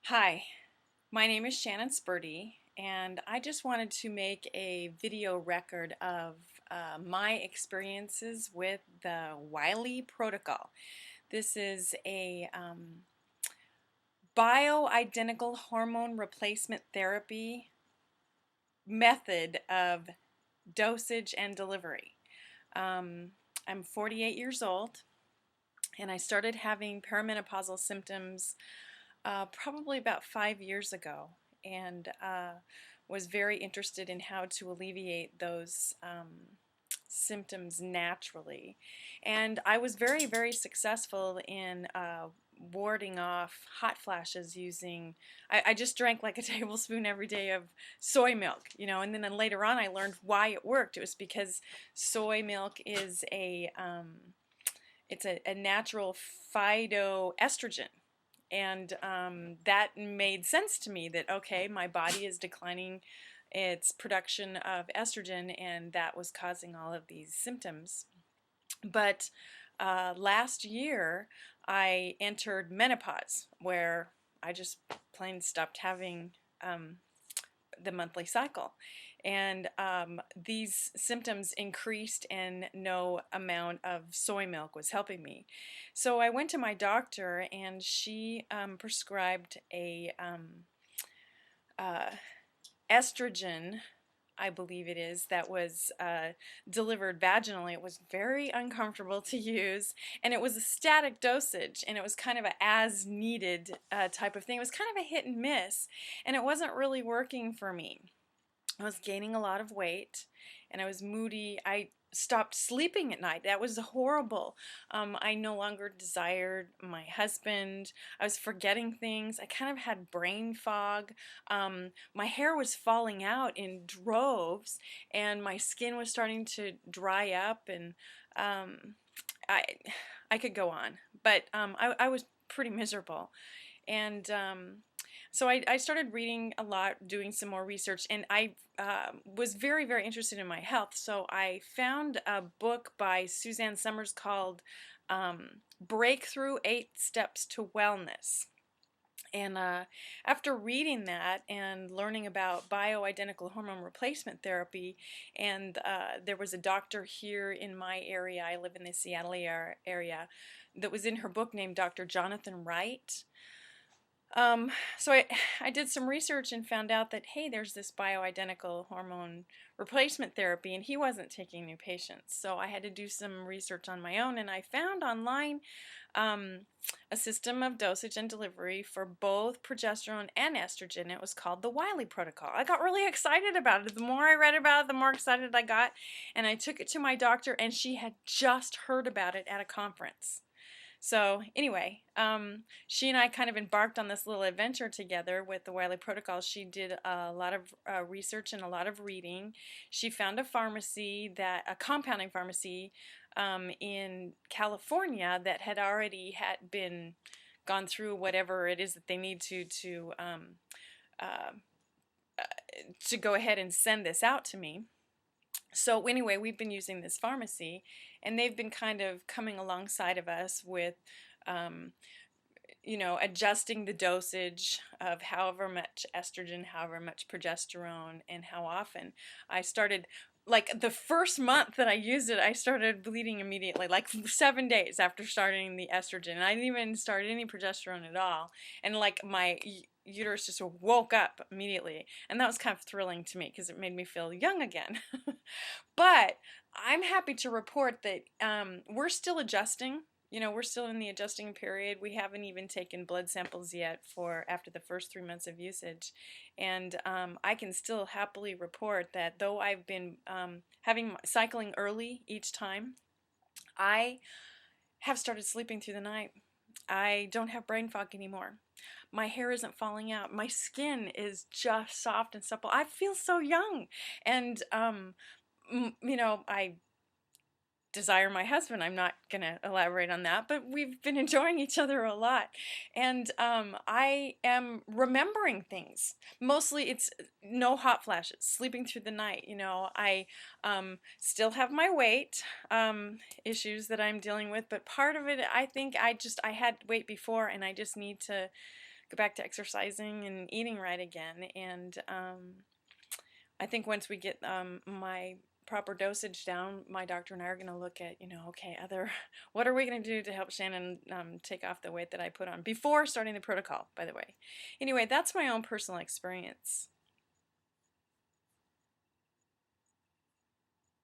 Hi, my name is Shannon Spurdy, and I just wanted to make a video record of my experiences with the Wiley Protocol. This is a bioidentical hormone replacement therapy method of dosage and delivery. Um, I'm 48 years old, and I started having perimenopausal symptoms probably about 5 years ago, and was very interested in how to alleviate those symptoms naturally. And I was very, very successful in warding off hot flashes using, I just drank like a tablespoon every day of soy milk, and then later on I learned why it worked. It was because soy milk is it's a natural phytoestrogen, and that made sense to me that, okay, my body is declining its production of estrogen, and that was causing all of these symptoms. But last year, I entered menopause, where I just plain stopped having the monthly cycle. And these symptoms increased, and no amount of soy milk was helping me. So I went to my doctor, and she prescribed a uh, estrogen, I believe it is, that was delivered vaginally. It was very uncomfortable to use, and it was a static dosage, and it was kind of a as needed type of thing. It was kind of a hit and miss, and it wasn't really working for me. I was gaining a lot of weight, and I was moody. I stopped sleeping at night. That was horrible. I no longer desired my husband. I was forgetting things. I kind of had brain fog. My hair was falling out in droves, and my skin was starting to dry up, and I, I could go on, but I was pretty miserable. And so I started reading a lot, doing some more research, and I was very, very interested in my health. So I found a book by Suzanne Summers called Breakthrough 8 Steps to Wellness. And after reading that and learning about bioidentical hormone replacement therapy, and there was a doctor here in my area, I live in the Seattle area, that was in her book, named Dr. Jonathan Wright. So I did some research and found out that, hey, there's this bioidentical hormone replacement therapy, and he wasn't taking new patients. So I had to do some research on my own, and I found online um, a system of dosage and delivery for both progesterone and estrogen. It was called the Wiley Protocol. I got really excited about it. The more I read about it, the more excited I got, and I took it to my doctor, and she had just heard about it at a conference. So anyway, she and I kind of embarked on this little adventure together with the Wiley Protocol. She did a lot of research and a lot of reading. She found a pharmacy, a compounding pharmacy in California, that had already had been gone through whatever it is that they need uh, to go ahead and send this out to me. So anyway, we've been using this pharmacy, and they've been kind of coming alongside of us with, um, adjusting the dosage of however much estrogen, however much progesterone, and how often. I started, like, the first month that I used it, I started bleeding immediately, like 7 days after starting the estrogen. And I didn't even start any progesterone at all. And like my uterus just woke up immediately. And that was kind of thrilling to me because it made me feel young again. But I'm happy to report that we're still adjusting. We're still in the adjusting period. We haven't even taken blood samples yet for after the first 3 months of usage. And I can still happily report that though I've been having cycling early each time, I have started sleeping through the night. I don't have brain fog anymore. My hair isn't falling out. My skin is just soft and supple. I feel so young. And I desire my husband. I'm not going to elaborate on that, but we've been enjoying each other a lot. And I am remembering things. Mostly it's no hot flashes, sleeping through the night. I still have my weight issues that I'm dealing with, but part of it, I think I had weight before, and I just need to go back to exercising and eating right again. And I think once we get my proper dosage down, my doctor and I are going to look at, okay, what are we going to do to help Shannon take off the weight that I put on before starting the protocol, by the way. Anyway, that's my own personal experience.